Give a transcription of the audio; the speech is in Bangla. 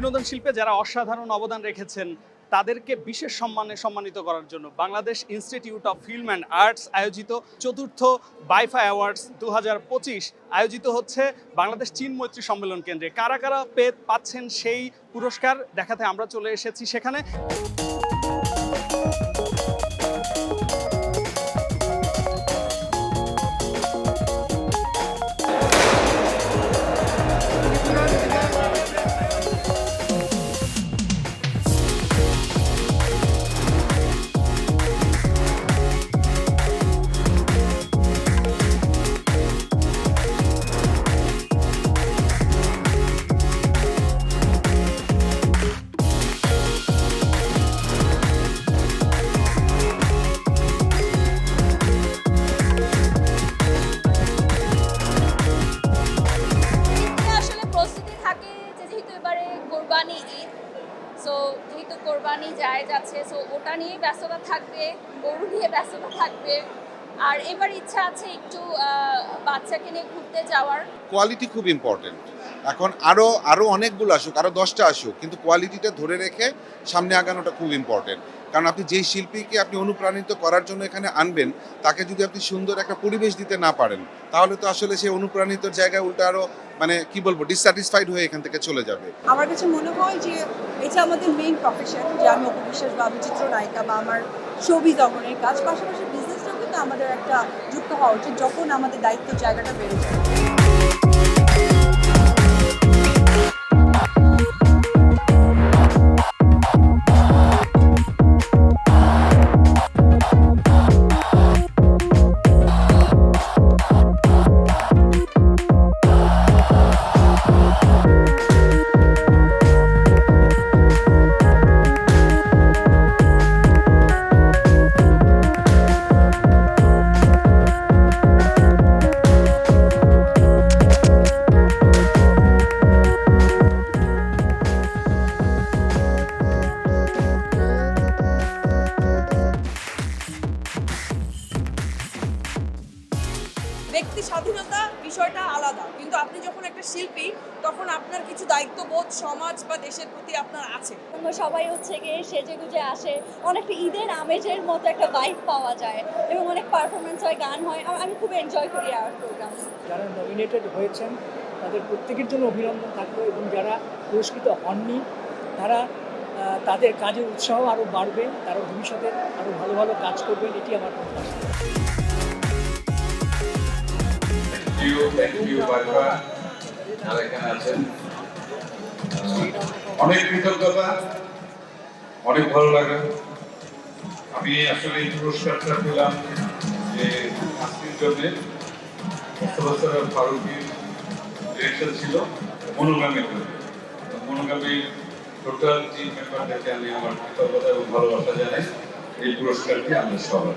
বিনোদন শিল্পে যারা অসাধারণ অবদান রেখেছেন তাদেরকে বিশেষ সম্মানে সম্মানিত করার জন্য Bangladesh institute of film and arts আয়োজিত চতুর্থ বাইফা অ্যাওয়ার্ডস 2025 আয়োজিত হচ্ছে বাংলাদেশ চীন মৈত্রী সম্মেলন কেন্দ্রে। কারা কারা পাচ্ছেন সেই পুরস্কার দেখাতে আমরা চলে এসেছি সেখানে। কোরবানি ঈদ, সো যেহেতু কোরবানি যায় যাচ্ছে, সো ওটা নিয়ে ব্যস্ততা থাকবে, গরু নিয়ে ব্যস্ততা থাকবে। আর এবার ইচ্ছা আছে একটু বাচ্চাকে নিয়ে ঘুরতে যাওয়ার। কোয়ালিটি খুব ইম্পর্টেন্ট। এখন আরো অনেকগুলো আসুক, আরো 10টা আসুক, কিন্তু কোয়ালিটিটা ধরে রেখে সামনে আগানোটা খুব ইম্পর্টেন্ট। কারণ আপনি যেই শিল্পীকে আপনি অনুপ্রাণিত করার জন্য এখানে আনবেন, তাকে যদি আপনি সুন্দর একটা পরিবেশ দিতে না পারেন, তাহলে তো আসলে সেই অনুপ্রাণিত জায়গায় উল্টা আরো মানে কি বলবো, ডিসস্যাটিসফাইড হয়ে এখান থেকে চলে যাবে। আমার কাছে মনে হয় যে এটা আমাদের মেইন প্রফেশন, যে আমি অপু বিশ্বাস বা আমি চিত্রনায়িকা বা আমার ছবি জগনের কাজ, পাশাপাশি বিজনেসটাও কিন্তু আমাদের একটা যুক্ত হওয়া উচিত যখন আমাদের দায়িত্ব জায়গাটা বেড়ে যায়। ব্যক্তি স্বাধীনতা বিষয়টা আলাদা, কিন্তু আপনি যখন একটা শিল্পী তখন আপনার কিছু দায়িত্ববোধ সমাজ বা দেশের প্রতি আপনার আছে। সবাই হচ্ছে গিয়ে সেজেগুজে আসে, অনেকটা ঈদের আমেজের মতো একটা ভাইব পাওয়া যায় এবং অনেক পারফরমেন্স হয়, গান হয়। আমি খুব এনজয় করি আর্ট প্রোগ্রাম। যারা নমিনেটেড হয়েছেন তাদের প্রত্যেকের জন্য অভিনন্দন থাকবে, এবং যারা পুরস্কৃত হননি তারা তাদের কাজের উৎসাহ আরও বাড়বে, তারা ভবিষ্যতে আরও ভালো ভালো কাজ করবেন, এটি আমার প্রত্যাশা। অনেক কৃতজ্ঞতা, অনেক ভালো লাগে। আমি আসলে এই পুরস্কারটা পেলাম যে আজকের জন্য ফারুকির ডিরেকশন ছিল মনোগ্রামের, মনোগ্রামের টোটাল টিম মেম্বারদেরকে আমি আমার কৃতজ্ঞতা এবং ভালোবাসা জানাই। এই পুরস্কারটি আমাদের সবার।